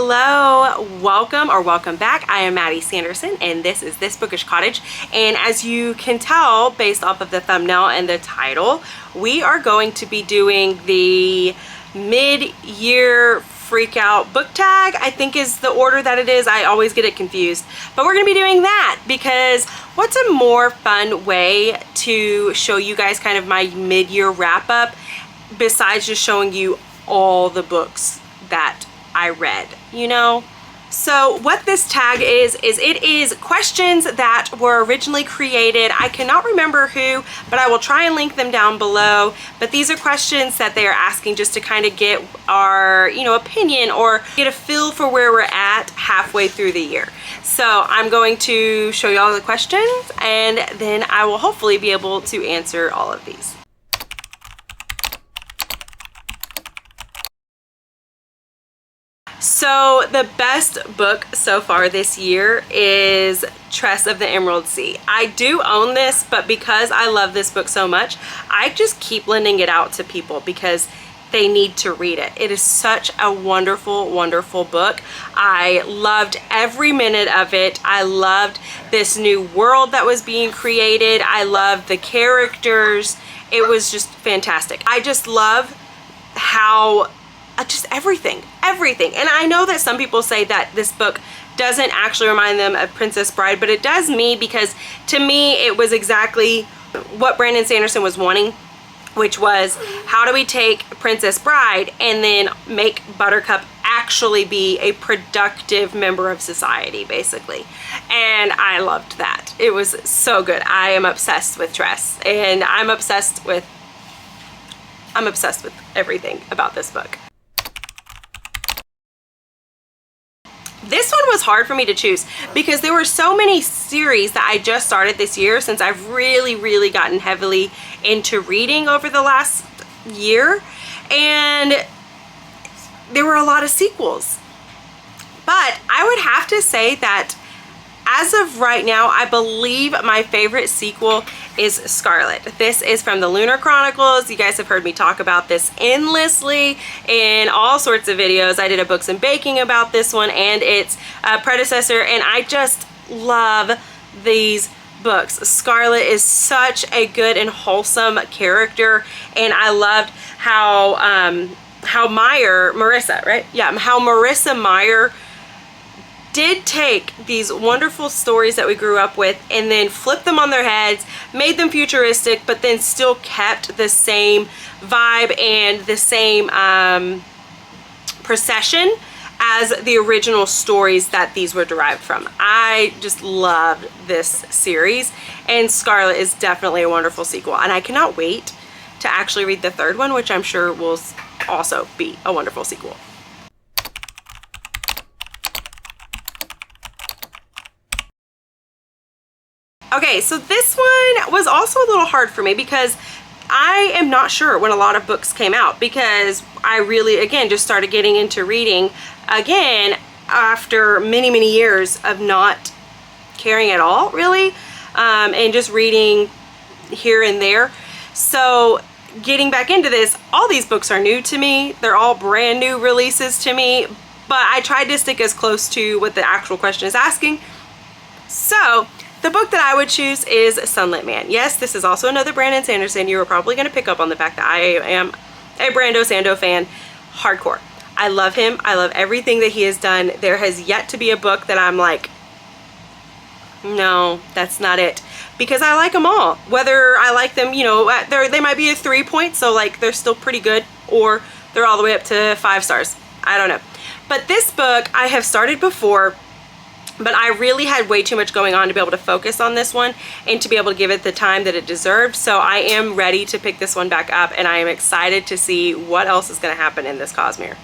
Hello, welcome back. I am Maddie Sanderson and this is This Bookish Cottage, and as you can tell based off of the thumbnail and the title, we are going to be doing the mid-year freak out book tag, I think is the order that it is. I always get it confused, but we're gonna be doing that because what's a more fun way to show you guys kind of my mid-year wrap up besides just showing you all the books that I read, you know? So what this tag is it is questions that were originally created. I cannot remember who, but I will try and link them down below. But these are questions that they are asking just to kind of get our, you know, opinion or get a feel for where we're at halfway through the year. So I'm going to show you all the questions and then I will hopefully be able to answer all of these. So the best book so far this year is Tress of the Emerald Sea. I do own this, but because I love this book so much, I just keep lending it out to people because they need to read it. It is such a wonderful, wonderful book. I loved every minute of it. I loved this new world that was being created. I loved the characters. It was just fantastic. I just love how just everything. And I know that some people say that this book doesn't actually remind them of Princess Bride, but it does me because to me it was exactly what Brandon Sanderson was wanting, which was how do we take Princess Bride and then make Buttercup actually be a productive member of society, basically. And I loved that. It was so good. I am obsessed with Tress, and I'm obsessed with everything about this book. This one was hard for me to choose because there were so many series that I just started this year since I've really gotten heavily into reading over the last year, and there were a lot of sequels. But I would have to say that as of right now, I believe my favorite sequel is Scarlet. This is from the Lunar Chronicles. You guys have heard me talk about this endlessly in all sorts of videos. I did a books and baking about this one and its predecessor, and I just love these books. Scarlet is such a good and wholesome character, and I loved how Marissa, right? Yeah, how Marissa Meyer did take these wonderful stories that we grew up with and then flipped them on their heads, made them futuristic, but then still kept the same vibe and the same procession as the original stories that these were derived from. I just loved this series, and Scarlet is definitely a wonderful sequel, and I cannot wait to actually read the third one, which I'm sure will also be a wonderful sequel. Okay, so this one was also a little hard for me because I am not sure when a lot of books came out, because I really, again, just started getting into reading again after many years of not caring at all, really, and just reading here and there. So getting back into this, all these books are new to me. They're all brand new releases to me, but I tried to stick as close to what the actual question is asking. So the book that I would choose is Sunlit Man. Yes, this is also another Brandon Sanderson. You were probably going to pick up on the fact that I am a Brando Sando fan, hardcore. I love him. I love everything that he has done. There has yet to be a book that I'm like, no, that's not it. Because I like them all. Whether I like them, you know, they might be a 3 point, so like they're still pretty good, or they're all the way up to 5 stars. I don't know. But this book I have started before, but I really had way too much going on to be able to focus on this one and to be able to give it the time that it deserved. So I am ready to pick this one back up, and I am excited to see what else is going to happen in this Cosmere.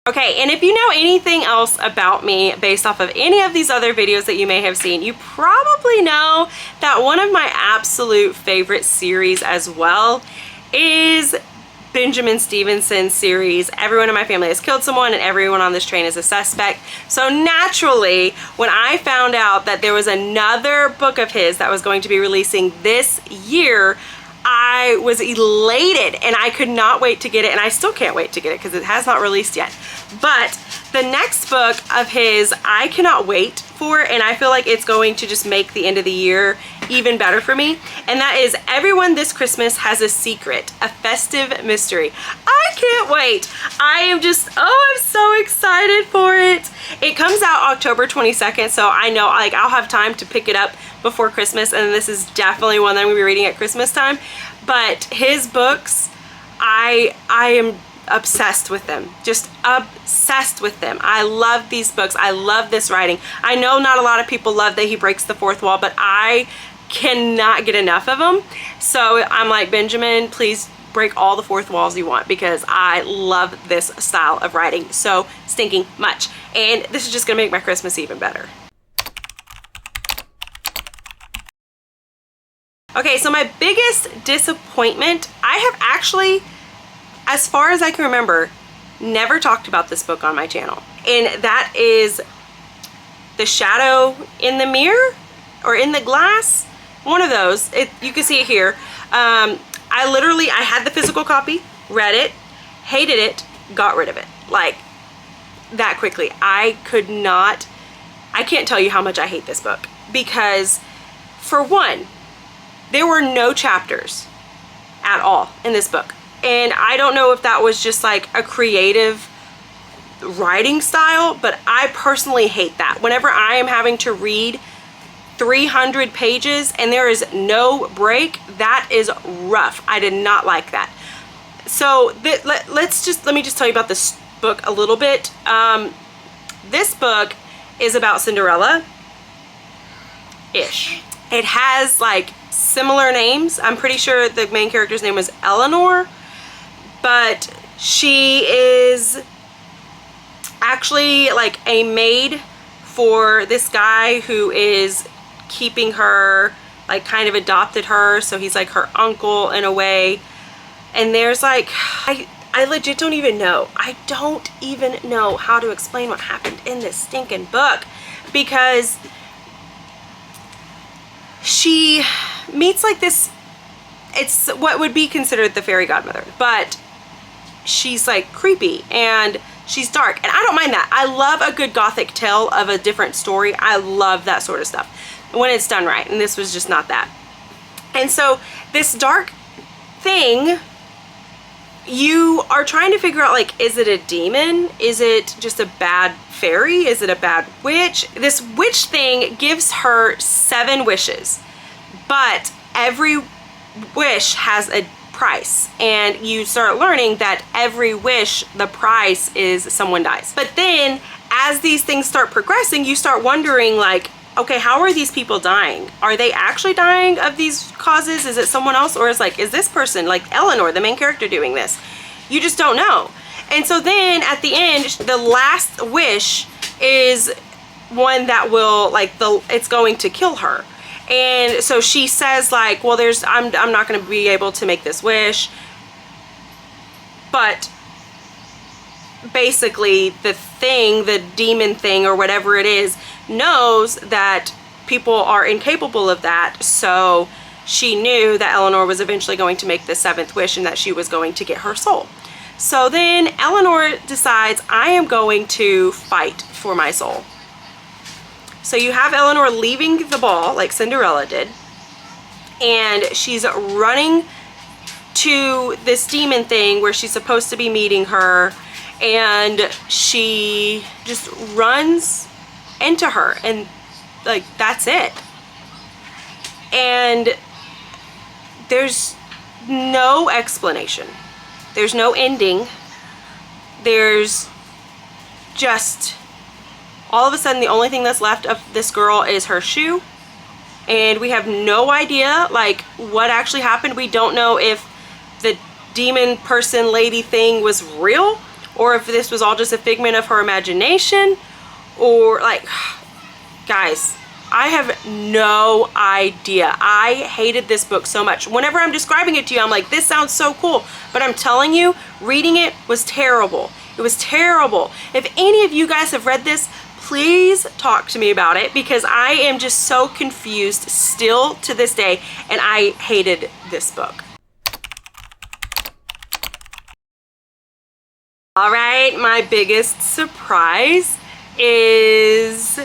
Okay, and if you know anything else about me based off of any of these other videos that you may have seen, you probably know that one of my absolute favorite series as well is Benjamin Stevenson's series, Everyone in My Family Has Killed Someone and Everyone on This Train is a Suspect. So naturally, when I found out that there was another book of his that was going to be releasing this year, I was elated and I could not wait to get it, and I still can't wait to get it because it has not released yet. But the next book of his I cannot wait for, and I feel like it's going to just make the end of the year even better for me, and that is Everyone This Christmas Has a Secret, a Festive Mystery. I can't wait. I am just, oh, I'm so excited for it. It comes out October 22nd, so I know like I'll have time to pick it up before Christmas, and this is definitely one that I'm gonna be reading at Christmas time. But his books, I am obsessed with them, just obsessed with them. I love these books. I love this writing. I know not a lot of people love that he breaks the fourth wall, but I cannot get enough of them. So I'm like, Benjamin, please break all the fourth walls you want, because I love this style of writing so stinking much. And this is just gonna make my Christmas even better. Okay, so my biggest disappointment, I have actually, as far as I can remember, never talked about this book on my channel. And that is The Shadow in the Mirror or In the Glass. One of those. You can see it here. I had the physical copy, read it, hated it, got rid of it. Like that quickly. I can't tell you how much I hate this book, because for one, there were no chapters at all in this book. And I don't know if that was just like a creative writing style, but I personally hate that. Whenever I am having to read 300 pages and there is no break, that is rough. I did not like that. So let me just tell you about this book a little bit. This book is about Cinderella-ish. It has like similar names. I'm pretty sure the main character's name was Eleanor, but she is actually like a maid for this guy who is keeping her, like kind of adopted her, so he's like her uncle in a way. And there's like, I legit don't even know. I don't even know how to explain what happened in this stinking book, because she meets like this, it's what would be considered the fairy godmother, but she's like creepy and she's dark, and I don't mind that. I love a good gothic tale of a different story. I love that sort of stuff when it's done right, and this was just not that. And so this dark thing, you are trying to figure out, like, is it a demon? Is it just a bad fairy? Is it a bad witch? This witch thing gives her 7 wishes, but every wish has a price, and you start learning that every wish, the price is someone dies. But then as these things start progressing, you start wondering, like, okay, how are these people dying? Are they actually dying of these causes? Is it someone else? Or is this person, like Eleanor, the main character, doing this? You just don't know. And so then at the end, the last wish is one that will, like, it's going to kill her. And so she says, like, well, I'm not going to be able to make this wish. But basically the demon thing or whatever it is, knows that people are incapable of that. So she knew that Eleanor was eventually going to make the 7th wish and that she was going to get her soul. So then Eleanor decides, I am going to fight for my soul. So you have Eleanor leaving the ball like Cinderella did, and she's running to this demon thing where she's supposed to be meeting her, and she just runs into her, and like that's it. And there's no explanation, there's no ending, there's just all of a sudden the only thing that's left of this girl is her shoe, and we have no idea like what actually happened. We don't know if the demon person lady thing was real, or if this was all just a figment of her imagination, or like, guys, I have no idea. I hated this book so much. Whenever I'm describing it to you, I'm like, this sounds so cool, but I'm telling you, reading it was terrible. It was terrible. If any of you guys have read this, please talk to me about it, because I am just so confused still to this day, and I hated this book. All right, my biggest surprise is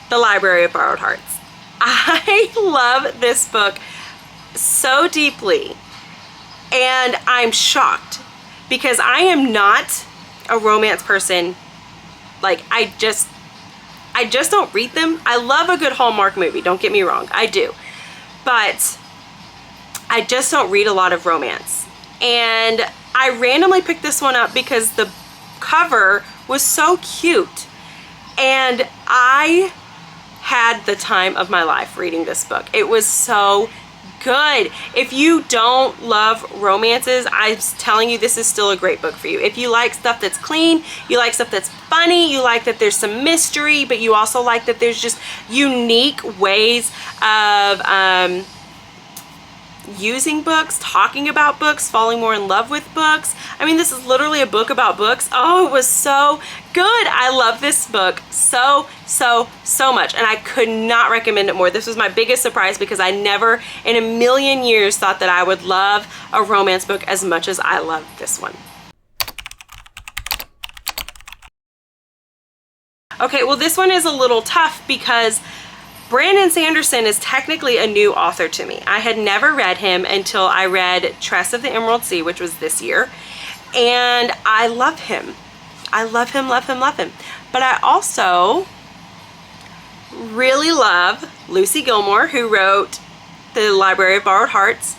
The Library of Borrowed Hearts. I love this book so deeply, and I'm shocked because I am not a romance person. Like, I just don't read them. I love a good Hallmark movie, don't get me wrong, I do. But I just don't read a lot of romance. And I randomly picked this one up because the cover was so cute. And I had the time of my life reading this book. It was so good. If you don't love romances, I'm telling you, this is still a great book for you. If you like stuff that's clean, you like stuff that's funny, you like that there's some mystery, but you also like that there's just unique ways of using books, talking about books, falling more in love with books. I mean, this is literally a book about books. Oh, it was so good. I love this book so much, and I could not recommend it more. This was my biggest surprise because I never in a million years thought that I would love a romance book as much as I love this one. Okay, well, this one is a little tough because Brandon Sanderson is technically a new author to me. I had never read him until I read Tress of the Emerald Sea, which was this year, and I love him. I love him. But I also really love Lucy Gilmore, who wrote The Library of Borrowed Hearts.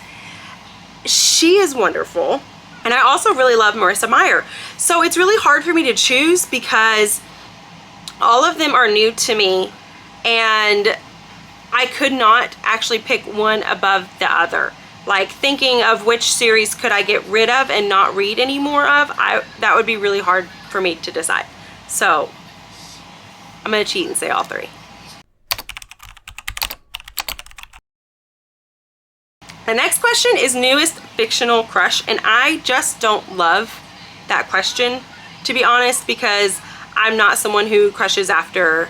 She is wonderful. And I also really love Marissa Meyer. So it's really hard for me to choose because all of them are new to me, and I could not actually pick one above the other. Like, thinking of which series could I get rid of and not read any more of, that would be really hard for me to decide. So I'm gonna cheat and say all three. The next question is newest fictional crush, and I just don't love that question, to be honest, because I'm not someone who crushes after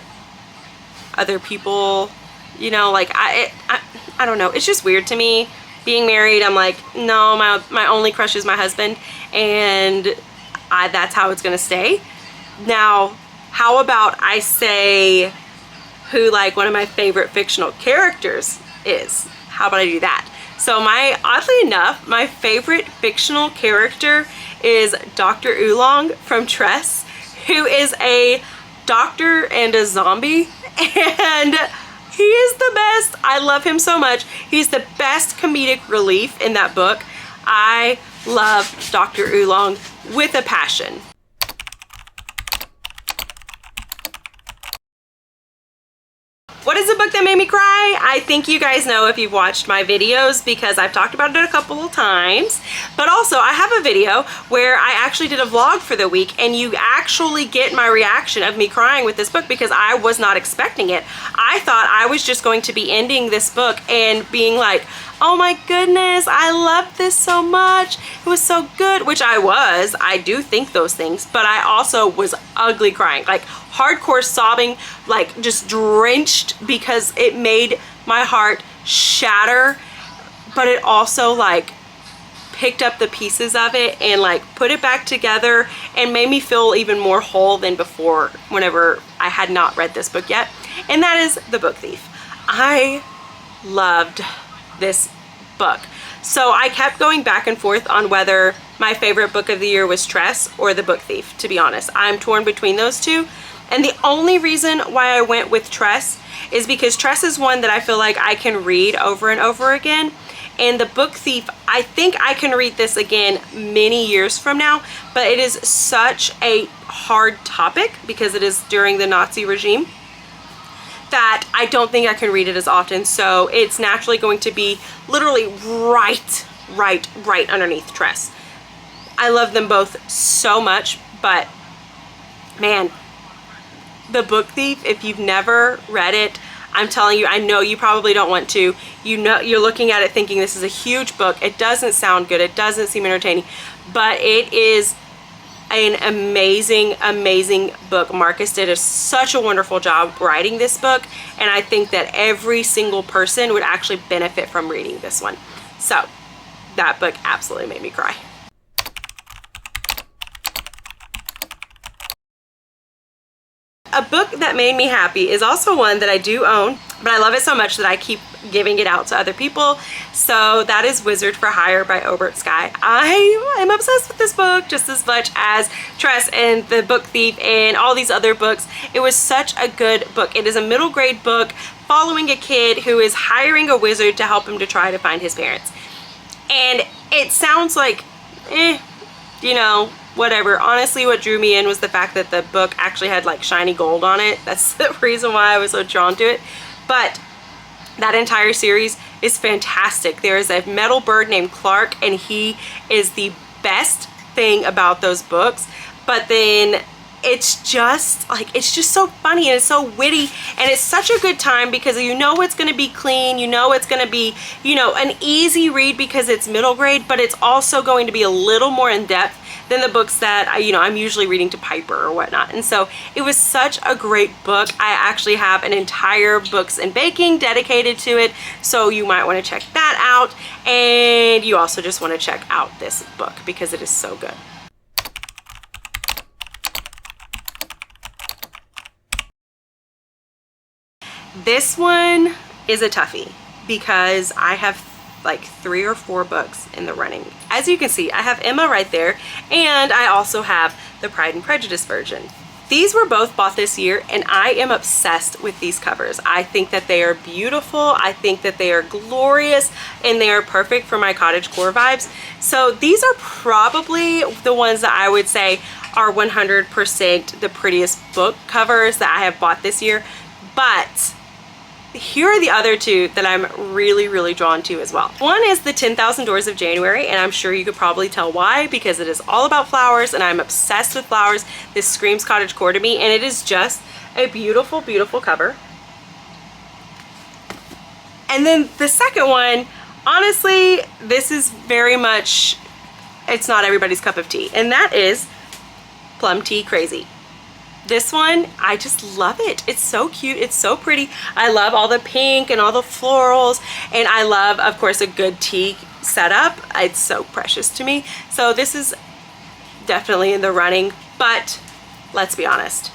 other people, you know. Like, I don't know, it's just weird to me. Being married, I'm like, no, my only crush is my husband, and that's how it's gonna stay. Now, how about I say who, like, one of my favorite fictional characters is? How about I do that? So oddly enough, my favorite fictional character is Dr. Oolong from Tress, who is a doctor and a zombie, and he is the best. I love him so much. He's the best comedic relief in that book. I love Dr. Oolong with a passion. What is a book that made me cry? I think you guys know if you've watched my videos because I've talked about it a couple of times. But also, I have a video where I actually did a vlog for the week, and you actually get my reaction of me crying with this book because I was not expecting it. I thought I was just going to be ending this book and being like, oh my goodness, I love this so much. It was so good, which I was. I do think those things, but I also was ugly crying, like hardcore sobbing, like just drenched, because it made my heart shatter, but it also like picked up the pieces of it and like put it back together and made me feel even more whole than before whenever I had not read this book yet. And that is The Book Thief. I loved this book. So I kept going back and forth on whether my favorite book of the year was Tress or The Book Thief, to be honest. I'm torn between those two. And the only reason why I went with Tress is because Tress is one that I feel like I can read over and over again. And The Book Thief, I think I can read this again many years from now, but it is such a hard topic because it is during the Nazi regime that I don't think I can read it as often. So it's naturally going to be literally right underneath Tress. I love them both so much, but man, The Book Thief, if you've never read it, I'm telling you, I know you probably don't want to. You know, you're looking at it thinking this is a huge book. It doesn't sound good. It doesn't seem entertaining, but it is an amazing book. Marcus did such a wonderful job writing this book, and I think that every single person would actually benefit from reading this one. So that book absolutely made me cry. a book that made me happy is also one that I do own, but I love it so much that I keep giving it out to other people. So that is Wizard for Hire by Obert Sky. I am obsessed with this book just as much as Tress and The Book Thief and all these other books. It was such a good book. It is a middle grade book following a kid who is hiring a wizard to help him to try to find his parents. And it sounds like, you know, whatever. Honestly, what drew me in was the fact that the book actually had like shiny gold on it. That's the reason why I was so drawn to it. But that entire series is fantastic. There is a metal bird named Clark, and he is the best thing about those books. But then it's just like, it's just so funny and it's so witty, and it's such a good time because you know it's going to be clean, you know it's going to be, you know, an easy read because it's middle grade, but it's also going to be a little more in depth than the books that you know, I'm usually reading to Piper or whatnot. And so it was such a great book. I actually have an entire Books and Baking dedicated to it, so you might want to check that out, and you also just want to check out this book because it is so good. This one is a toughie because I have like 3 or 4 books in the running. As you can see, I have Emma right there, and I also have the Pride and Prejudice version. These were both bought this year, and I am obsessed with these covers. I think that they are beautiful, I think that they are glorious, and they are perfect for my cottagecore vibes. So these are probably the ones that I would say are 100% the prettiest book covers that I have bought this year. But here are the other 2 that I'm really drawn to as well. One is the 10,000 Doors of January, and I'm sure you could probably tell why, because it is all about flowers, and I'm obsessed with flowers. This screams cottagecore to me, and it is just a beautiful cover. And then the second one, honestly, this is very much, it's not everybody's cup of tea, and that is Plum Tea Crazy. This one, I just love it. It's so cute. It's so pretty. I love all the pink and all the florals. And I love, of course, a good tea setup. It's so precious to me. So this is definitely in the running. But let's be honest.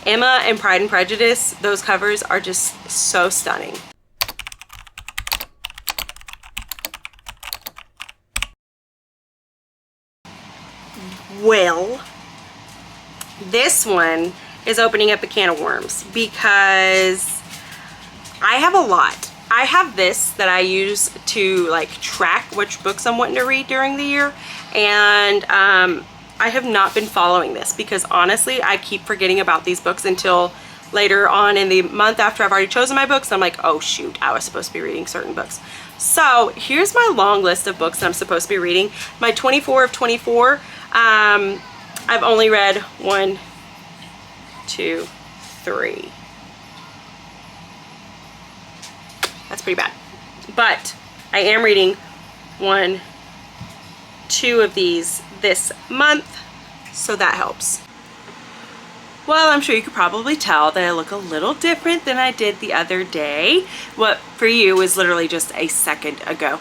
Emma and Pride and Prejudice, those covers are just so stunning. Well, this one is opening up a can of worms because I have a lot. I have this that I use to like track which books I'm wanting to read during the year, and I have not been following this because honestly I keep forgetting about these books until later on in the month after I've already chosen my books. I'm like, oh shoot, I was supposed to be reading certain books. So here's my long list of books that I'm supposed to be reading. My 24 of 24. I've only read 1, 2, 3. That's pretty bad. But I am reading 1, 2 of these this month, so that helps. Well, I'm sure you could probably tell that I look a little different than I did the other day. What for you was literally just a second ago.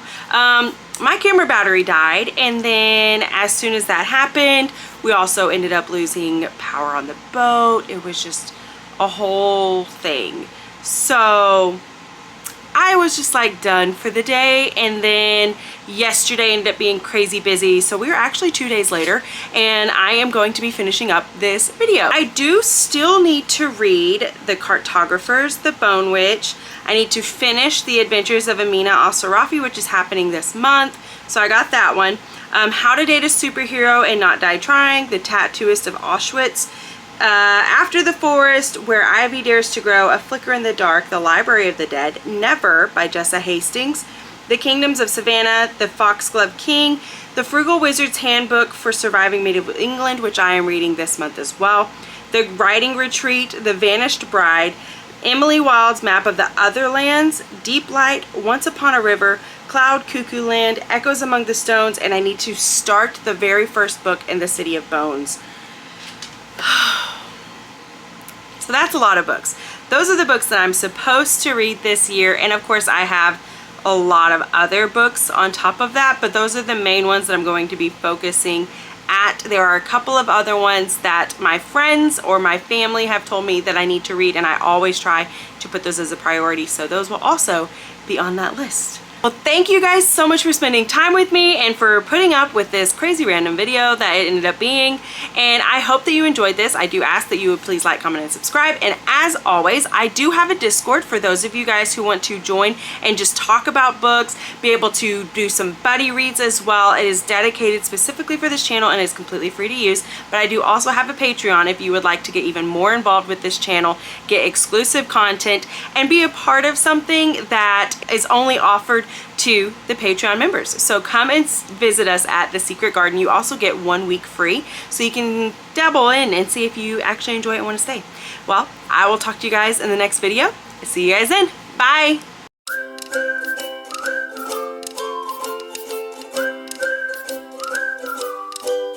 My camera battery died, and then as soon as that happened, we also ended up losing power on the boat. It was just a whole thing. So I was just like done for the day, and then yesterday ended up being crazy busy, so we were actually 2 days later, and I am going to be finishing up this video. I do still need to read The Cartographers, The Bone Witch. I need to finish The Adventures of Amina Al-Sarafi, which is happening this month, so I got that one. How to Date a Superhero and Not Die Trying, The Tattooist of Auschwitz. After the Forest, Where Ivy Dares to Grow, A Flicker in the Dark, The Library of the Dead, Never by Jessa Hastings, The Kingdoms of Savannah, The Foxglove King, The Frugal Wizard's Handbook for Surviving Medieval England, which I am reading this month as well, The Writing Retreat, The Vanished Bride, Emily Wild's Map of the Other Lands, Deep Light, Once Upon a River, Cloud Cuckoo Land, Echoes Among the Stones, and I need to start the very first book in the City of Bones. So that's a lot of books. Those are the books that I'm supposed to read this year, and of course I have a lot of other books on top of that, but those are the main ones that I'm going to be focusing at. There are a couple of other ones that my friends or my family have told me that I need to read, and I always try to put those as a priority, so those will also be on that list. Well, thank you guys so much for spending time with me and for putting up with this crazy random video that it ended up being. And I hope that you enjoyed this. I do ask that you would please like, comment, and subscribe. And as always, I do have a Discord for those of you guys who want to join and just talk about books, be able to do some buddy reads as well. It is dedicated specifically for this channel and is completely free to use. But I do also have a Patreon if you would like to get even more involved with this channel, get exclusive content, and be a part of something that is only offered to the Patreon members. So come and visit us at The Secret Garden. You also get 1 week free, so you can dabble in and see if you actually enjoy it and want to stay. Well, I will talk to you guys in the next video. See you guys then. Bye.